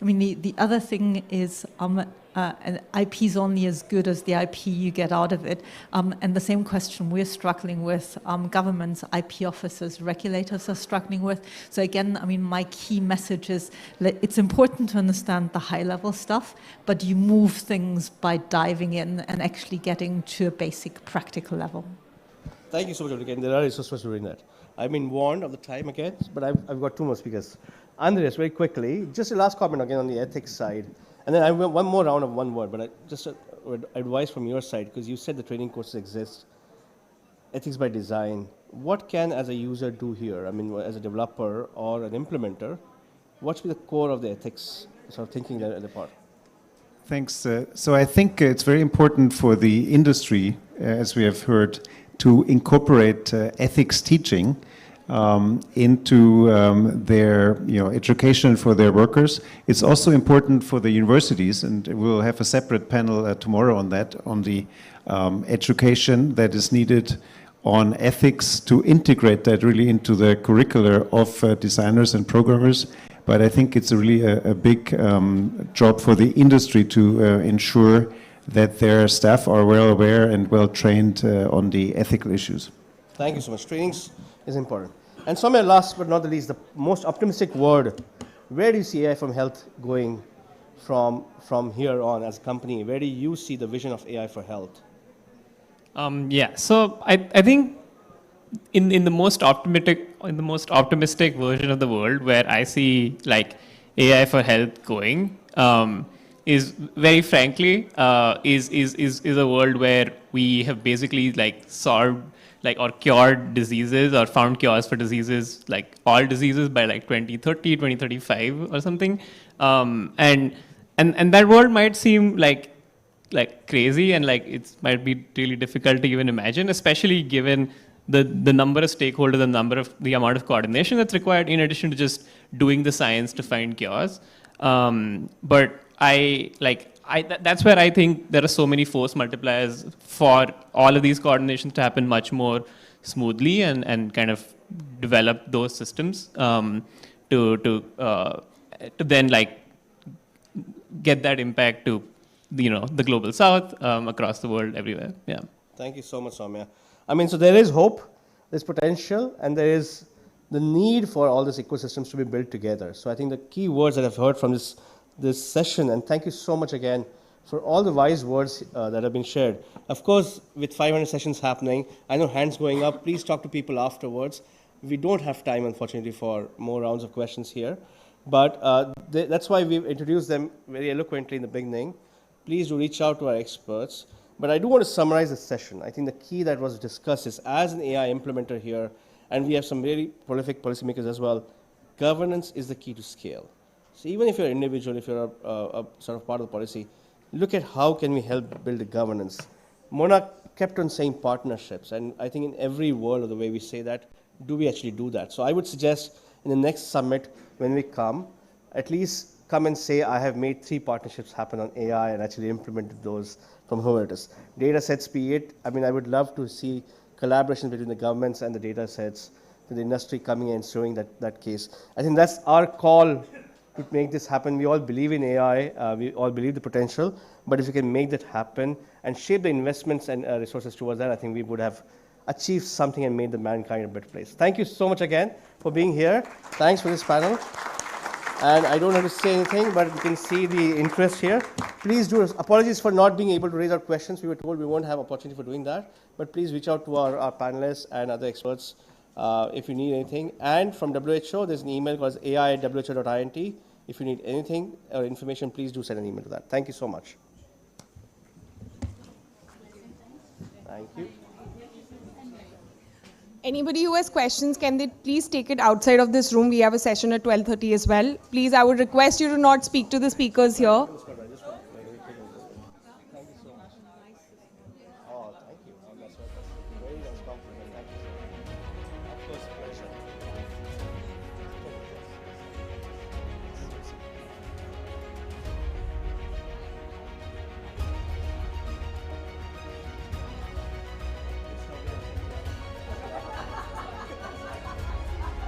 I mean, the other thing is an IP is only as good as the IP you get out of it. And the same question we're struggling with, governments, IP officers, regulators are struggling with. So again, I mean, my key message is it's important to understand the high-level stuff, but you move things by diving in and actually getting to a basic practical level. Thank you so much again. There are resources doing that. I've been warned of the time again, but I've got two more speakers. Andreas, very quickly, just a last comment again on the ethics side. And then I have one more round of one word, but just advice from your side, because you said the training courses exist. Ethics by design. What can, as a user, do here? I mean, as a developer or an implementer, what's the core of the ethics sort of thinking at the part? Thanks. So I think it's very important for the industry, as we have heard, to incorporate ethics teaching into their education for their workers. It's also important for the universities, and we'll have a separate panel tomorrow on that, on the education that is needed on ethics to integrate that really into the curricula of designers and programmers. But I think it's really a big job for the industry to ensure that their staff are well aware and well trained on the ethical issues. Thank you so much. Trainings is important. And somewhere last but not the least, the most optimistic word, where do you see AI from health going from here on as a company? Where do you see the vision of AI for health? Yeah, so I think in the most optimistic version of the world, where I see like AI for health going, is very frankly is a world where we have basically like solved or cured diseases or found cures for diseases, like all diseases by like 2030, 2035 or something. And that world might seem like crazy and like it might be really difficult to even imagine, especially given the number of stakeholders and the amount of coordination that's required in addition to just doing the science to find cures. But that's where I think there are so many force multipliers for all of these coordinations to happen much more smoothly and kind of develop those systems to then like get that impact to the global south, across the world, everywhere. Yeah. This Thank you so much, Soumya. I mean, so there is hope, there's potential, and there is the need for all these ecosystems to be built together. So I think the key words that I've heard from this session, and thank you so much again for all the wise words that have been shared. Of course, with 500 sessions happening, I know hands going up, please talk to people afterwards. We don't have time, unfortunately, for more rounds of questions here. But that's why we've introduced them very eloquently in the beginning. Please do reach out to our experts. But I do want to summarize this session. I think the key that was discussed is, as an AI implementer here, and we have some very prolific policymakers as well, governance is the key to scale. So even if you're an individual, if you're a sort of part of the policy, look at how can we help build a governance. Mona kept on saying partnerships, and I think in every world of the way we say that, do we actually do that? So I would suggest in the next summit, when we come, at least come and say, I have made 3 partnerships happen on AI and actually implemented those from whoever it is. Data sets be it, I mean, I would love to see collaboration between the governments and the data sets, to the industry coming in and showing that case. I think that's our call to make this happen. We all believe in AI, we all believe the potential, but if we can make that happen and shape the investments and resources towards that, I think we would have achieved something and made the mankind a better place. Thank you so much again for being here. Thanks for this panel. And I don't have to say anything, but you can see the interest here. Please do, apologies for not being able to raise our questions. We were told we won't have opportunity for doing that, but please reach out to our panelists and other experts if you need anything. And from WHO, there's an email called ai@who.int. If you need anything or information, please do send an email to that. Thank you so much. Thank you. Anybody who has questions, can they please take it outside of this room? We have a session at 12:30 as well. Please, I would request you to not speak to the speakers here.